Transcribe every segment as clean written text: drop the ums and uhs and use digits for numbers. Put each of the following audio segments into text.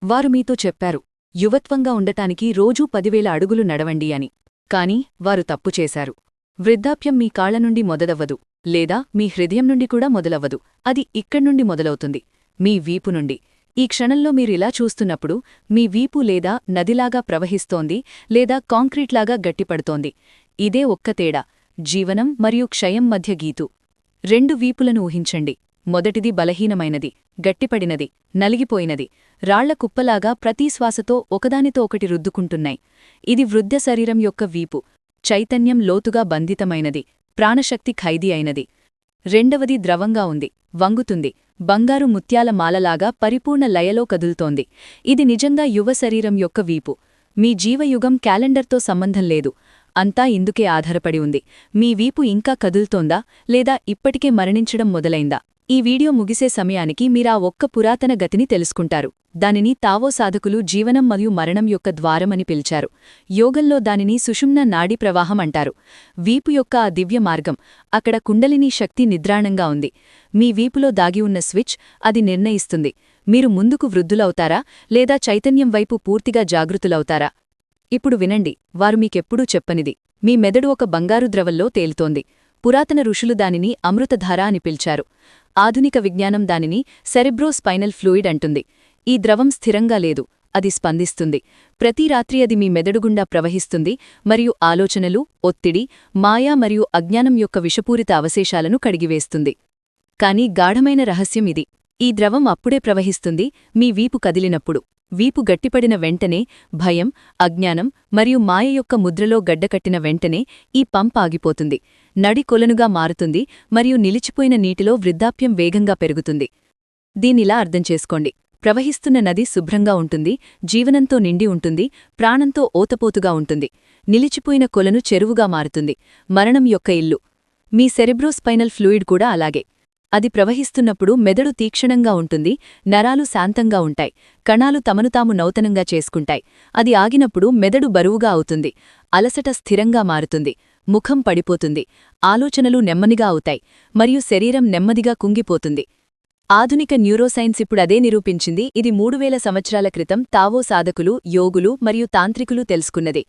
వారు మీతో చెప్పారు, యువత్వంగా ఉండటానికి రోజూ 10,000 అడుగులు నడవండి అని. కాని వారు తప్పు చేశారు. వృద్ధాప్యం మీ కాళ్ల నుండి మొదలవ్వదు, లేదా మీ హృదయం నుండి కూడా మొదలవ్వదు. అది ఇక్కడ్నుండి మొదలవుతుంది, మీ వీపు నుండి. ఈ క్షణంలో మీరిలా చూస్తున్నప్పుడు మీ వీపు లేదా నదిలాగా ప్రవహిస్తోంది, లేదా కాంక్రీట్లాగా గట్టిపడుతోంది. ఇదే ఒక్క తేడా, జీవనం మరియు క్షయం మధ్య గీతు. 2 వీపులను ఊహించండి. మొదటిది బలహీనమైనది, గట్టిపడినది, నలిగిపోయినది, రాళ్ల కుప్పలాగా ప్రతి శ్వాసతో ఒకదానితో ఒకటి రుద్దుకుంటున్నాయి. ఇది వృద్ధ శరీరం యొక్క వీపు. చైతన్యం లోతుగా బంధితమైనది, ప్రాణశక్తి ఖైదీ అయినది. రెండవది ద్రవంగా ఉంది, వంగుతుంది, బంగారు ముత్యాల మాలలాగా పరిపూర్ణ లయలో కదులుతోంది. ఇది నిజంగా యువ శరీరం యొక్క వీపు. మీ జీవయుగం క్యాలెండర్తో సంబంధం లేదు, అంతా ఇందుకే ఆధారపడి ఉంది. మీ వీపు ఇంకా కదులుతోందా, లేదా ఇప్పటికే మరణించడం మొదలైందా? ఈ వీడియో ముగిసే సమయానికి మీరా ఒక్క పురాతన గతిని తెలుసుకుంటారు. దానిని తావో సాధకులు జీవనం మరియు మరణం యొక్క ద్వారమని పిలిచారు. యోగంలో దానిని సుషుమ్న నాడీ ప్రవాహం అంటారు. వీపు యొక్క ఆ దివ్య మార్గం, అక్కడ కుండలినీ శక్తి నిద్రాణంగా ఉంది. మీ వీపులో దాగి ఉన్న స్విచ్ అది నిర్ణయిస్తుంది, మీరు ముందుకు వృద్ధులవుతారా, లేదా చైతన్యం వైపు పూర్తిగా జాగృతులవుతారా. ఇప్పుడు వినండి, వారు మీకెప్పుడూ చెప్పనిది. మీ మెదడు ఒక బంగారు ద్రవంలో తేలుతోంది. పురాతన ఋషులు దానిని అమృతధార అని పిలిచారు. ఆధునిక విజ్ఞానం దానిని సెరెబ్రోస్పైనల్ ఫ్లూయిడ్ అంటుంది. ఈ ద్రవం స్థిరంగా లేదు, అది స్పందిస్తుంది. ప్రతి రాత్రి అది మీ మెదడుగుండా ప్రవహిస్తుంది మరియు ఆలోచనలు, ఒత్తిడి, మాయా మరియు అజ్ఞానం యొక్క విషపూరిత అవశేషాలను కడిగివేస్తుంది. కాని గాఢమైన రహస్యం ఇది. ఈ ద్రవం అప్పుడే ప్రవహిస్తుంది మీ వీపు కదిలినప్పుడు. వీపు గట్టిపడిన వెంటనే భయం, అజ్ఞానం మరియు మాయ యొక్క ముద్రలో గడ్డకట్టిన వెంటనే ఈ పంప్ ఆగిపోతుంది. నడి కొలనుగా మారుతుంది మరియు నిలిచిపోయిన నీటిలో వృద్ధాప్యం వేగంగా పెరుగుతుంది. దీనిలా అర్థం చేసుకోండి. ప్రవహిస్తున్న నది శుభ్రంగా ఉంటుంది, జీవనంతో నిండి ఉంటుంది, ప్రాణంతో ఓతపోతుగా ఉంటుంది. నిలిచిపోయిన కొలను చెరువుగా మారుతుంది, మరణం యొక్క ఇల్లు. మీ సెరెబ్రోస్పైనల్ ఫ్లూయిడ్ కూడా అలాగే. అది ప్రవహిస్తున్నప్పుడు మెదడు తీక్షణంగా ఉంటుంది, నరాలు శాంతంగా ఉంటాయి, కణాలు తమను తాము నౌతనంగా చేసుకుంటాయి. అది ఆగినప్పుడు మెదడు బరువుగా అవుతుంది, అలసట స్థిరంగా మారుతుంది, ముఖం పడిపోతుంది, ఆలోచనలు నెమ్మదిగా అవుతాయి, మరియు శరీరం నెమ్మదిగా కుంగిపోతుంది. ఆధునిక న్యూరోసైన్స్ ఇప్పుడదే నిరూపించింది. ఇది 3000 సంవత్సరాల క్రితం తావో సాధకులు, యోగులు మరియు తాంత్రికులు తెలుసుకున్నది.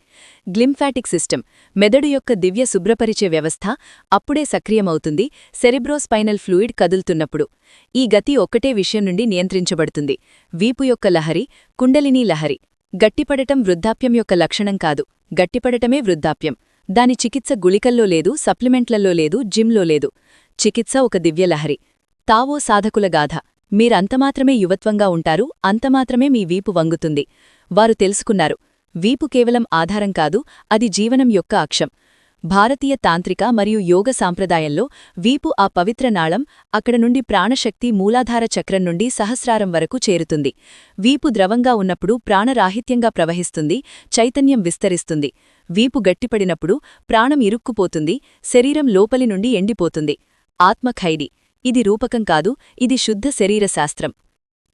గ్లింఫాటిక్ సిస్టమ్, మెదడు యొక్క దివ్య శుభ్రపరిచే వ్యవస్థ అప్పుడే సక్రియమవుతుంది సెరెబ్రోస్పైనల్ ఫ్లూయిడ్ కదులుతున్నప్పుడు. ఈ గతి ఒక్కటే విషయం నుండి నియంత్రించబడుతుంది, వీపు యొక్క లహరి, కుండలినీ లహరి. గట్టిపడటం వృద్ధాప్యం యొక్క లక్షణం కాదు, గట్టిపడటమే వృద్ధాప్యం. దాని చికిత్స గుళికల్లో లేదు, సప్లిమెంట్లలో లేదు, జిమ్లో లేదు. చికిత్స ఒక దివ్యలహరి. తావో సాధకుల గాథ. మీరంతమాత్రమే యువత్వంగా ఉంటారు, అంతమాత్రమే మీ వీపు వంగుతుంది. వారు తెలుసుకున్నారు, వీపు కేవలం ఆధారం కాదు, అది జీవనం యొక్క అక్షం. భారతీయ తాంత్రిక మరియు యోగ సాంప్రదాయంలో వీపు ఆ పవిత్ర నాళం, అక్కడ నుండి ప్రాణశక్తి మూలాధార చక్రం నుండి సహస్రారం వరకు చేరుతుంది. వీపు ద్రవంగా ఉన్నప్పుడు ప్రాణరాహిత్యంగా ప్రవహిస్తుంది, చైతన్యం విస్తరిస్తుంది. వీపు గట్టిపడినప్పుడు ప్రాణం ఇరుక్కుపోతుంది, శరీరం లోపలి నుండి ఎండిపోతుంది. ఆత్మ ఖైదీ. ఇది రూపకం కాదు, ఇది శుద్ధ శరీర శాస్త్రం.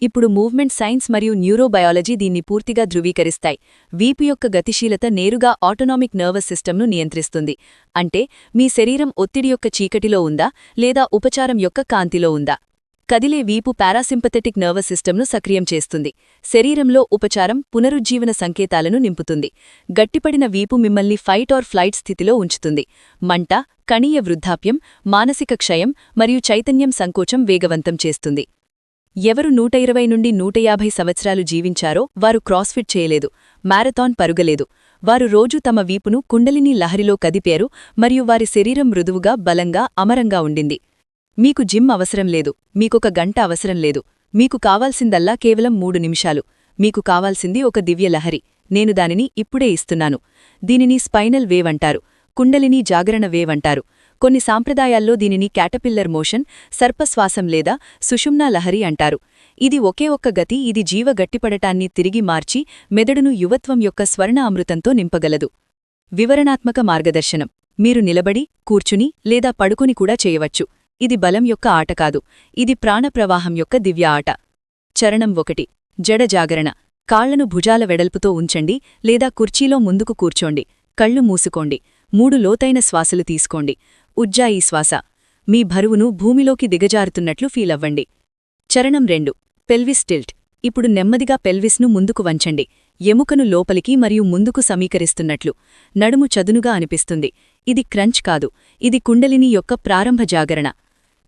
ఇప్పుడు మూవ్మెంట్ సైన్స్ మరియు న్యూరోబయాలజీ దీన్ని పూర్తిగా ధృవీకరిస్తాయి. వీపు యొక్క గతిశీలత నేరుగా ఆటోనామిక్ నర్వస్ సిస్టమ్ను నియంత్రిస్తుంది. అంటే మీ శరీరం ఒత్తిడి యొక్క చీకటిలో ఉందా, లేదా ఉపచారం యొక్క కాంతిలో ఉందా. కదిలే వీపు పారాసింపథెటిక్ నర్వస్ సిస్టమ్ను సక్రియం చేస్తుంది. శరీరంలో ఉపచారం, పునరుజ్జీవన సంకేతాలను నింపుతుంది. గట్టిపడిన వీపు మిమ్మల్ని ఫైట్ ఆర్ ఫ్లైట్ స్థితిలో ఉంచుతుంది. మంట, కణీయ వృద్ధాప్యం, మానసిక క్షయం మరియు చైతన్యం సంకోచం వేగవంతం చేస్తుంది. ఎవరు 120 నుండి 150 సంవత్సరాలు జీవించారో వారు క్రాస్ఫిట్ చేయలేదు, మ్యారథాన్ పరుగలేదు. వారు రోజూ తమ వీపును కుండలినీ లహరిలో కదిపారు మరియు వారి శరీరం మృదువుగా, బలంగా, అమరంగా ఉండింది. మీకు జిమ్ అవసరం లేదు, మీకొక గంట అవసరం లేదు. మీకు కావాల్సిందల్లా కేవలం 3 నిమిషాలు. మీకు కావాల్సింది ఒక దివ్యలహరి. నేను దానిని ఇప్పుడే ఇస్తున్నాను. దీనిని స్పైనల్ వేవ్ అంటారు, కుండలినీ జాగరణ వేవ్ అంటారు. కొన్ని సాంప్రదాయాల్లో దీనిని క్యాటపిల్లర్ మోషన్, సర్పశ్వాసం లేదా సుషుమ్నా లహరి అంటారు. ఇది ఒకే ఒక్క గతి. ఇది జీవ గట్టిపడటాన్ని తిరిగి మార్చి మెదడును యువత్వం యొక్క స్వర్ణ అమృతంతో నింపగలదు. వివరణాత్మక మార్గదర్శనం. మీరు నిలబడి, కూర్చుని లేదా పడుకుని కూడా చేయవచ్చు. ఇది బలం యొక్క ఆట కాదు, ఇది ప్రాణప్రవాహం యొక్క దివ్య ఆట. చరణం 1. జడ జాగరణ. కాళ్లను భుజాల వెడల్పుతో ఉంచండి లేదా కుర్చీలో ముందుకు కూర్చోండి. కళ్ళు మూసుకోండి. 3 లోతైన శ్వాసలు తీసుకోండి. ఉజ్జాయి శ్వాస. మీ బరువును భూమిలోకి దిగజారుతున్నట్లు ఫీలవ్వండి. చరణం 2. Pelvis tilt. ఇప్పుడు నెమ్మదిగా పెల్విస్ను ముందుకు వంచండి. ఎముకను లోపలికి మరియు ముందుకు సమీకరిస్తున్నట్లు. నడుము చదునుగా అనిపిస్తుంది. ఇది క్రంచ్ కాదు, ఇది కుండలిని యొక్క ప్రారంభ జాగరణ.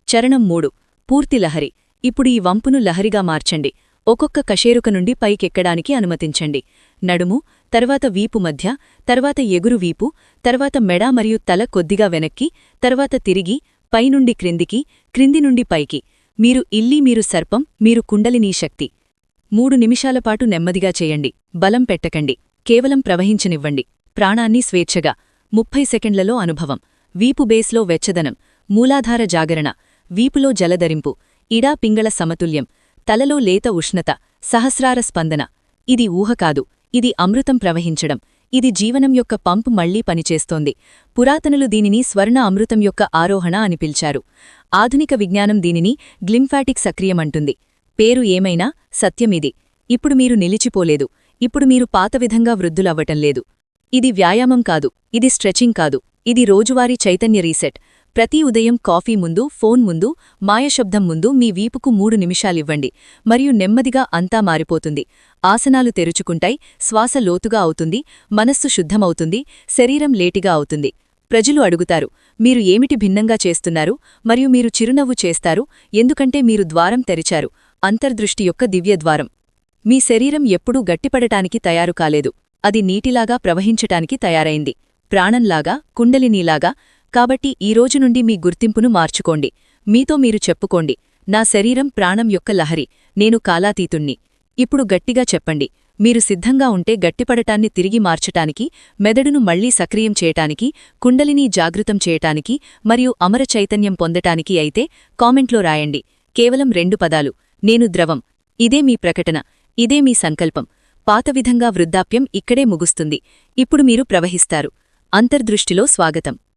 చరణం 3. పూర్తి లహరి. ఇప్పుడు ఈ వంపును లహరిగా మార్చండి. ఒక్కొక్క కశేరుక నుండి పైకెక్కడానికి అనుమతించండి. నడుము, తర్వాత వీపు మధ్య, తర్వాత ఎగురు వీపు, తర్వాత మెడ మరియు తల కొద్దిగా వెనక్కి, తర్వాత తిరిగి, పైనుండి క్రిందికి, క్రింది నుండి పైకి. మీరు సర్పం, మీరు కుండలినీ శక్తి. 3 నిమిషాలపాటు నెమ్మదిగా చేయండి. బలం పెట్టకండి. కేవలం ప్రవహించనివ్వండి. ప్రాణాన్ని స్వేచ్ఛగా. 30 సెకండ్లలో అనుభవం. వీపు బేస్లో వెచ్చదనం. మూలాధార జాగరణ. వీపులో జలధరింపు. ఇడా పింగళ సమతుల్యం. తలలో లేత ఉష్ణత. సహస్రార స్పందన. ఇది ఊహ కాదు, ఇది అమృతం ప్రవహించడం. ఇది జీవనం యొక్క పంపు మళ్లీ పనిచేస్తోంది. పురాతనులు దీనిని స్వర్ణ అమృతం యొక్క ఆరోహణ అని పిలిచారు. ఆధునిక విజ్ఞానం దీనిని గ్లింఫాటిక్ సక్రియం అంటుంది. పేరు ఏమైనా సత్యమిది. ఇప్పుడు మీరు నిలిచిపోలేదు. ఇప్పుడు మీరు పాత విధంగా వృద్ధులవ్వటం లేదు. ఇది వ్యాయామం కాదు, ఇది స్ట్రెచింగ్ కాదు, ఇది రోజువారీ చైతన్య రీసెట్. ప్రతి ఉదయం కాఫీ ముందు, ఫోన్ ముందు, మాయశబ్దం ముందు మీ వీపుకు 3 నిమిషాలివ్వండి. మరియు నెమ్మదిగా అంతా మారిపోతుంది. ఆసనాలు తెరుచుకుంటాయి, శ్వాస లోతుగా అవుతుంది, మనస్సు శుద్ధమవుతుంది, శరీరం లేటిగా అవుతుంది. ప్రజలు అడుగుతారు, మీరు ఏమిటి భిన్నంగా చేస్తున్నారు? మరియు మీరు చిరునవ్వు చేస్తారు, ఎందుకంటే మీరు ద్వారం తెరిచారు, అంతర్దృష్టి యొక్క దివ్యద్వారం. మీ శరీరం ఎప్పుడూ గట్టిపడటానికి తయారు కాలేదు. అది నీటిలాగా ప్రవహించటానికి తయారైంది. ప్రాణంలాగా, కుండలినీలాగా. కాబట్టి ఈ రోజు నుండి మీ గుర్తింపును మార్చుకోండి. మీతో మీరు చెప్పుకోండి, నా శరీరం ప్రాణం యొక్క లహరి, నేను కాలాతీతుణ్ణి. ఇప్పుడు గట్టిగా చెప్పండి. మీరు సిద్ధంగా ఉంటే గట్టిపడటాన్ని తిరిగి మార్చటానికి, మెదడును మళ్లీ సక్రియం చేయటానికి, కుండలినీ జాగృతం చేయటానికి మరియు అమర చైతన్యం పొందటానికి అయితే కామెంట్లో రాయండి. కేవలం 2 పదాలు, నేను ద్రవం. ఇదే మీ ప్రకటన, ఇదే మీ సంకల్పం. పాతవిధంగా వృద్ధాప్యం ఇక్కడే ముగుస్తుంది. ఇప్పుడు మీరు ప్రవహిస్తారు. అంతర్దృష్టిలో స్వాగతం.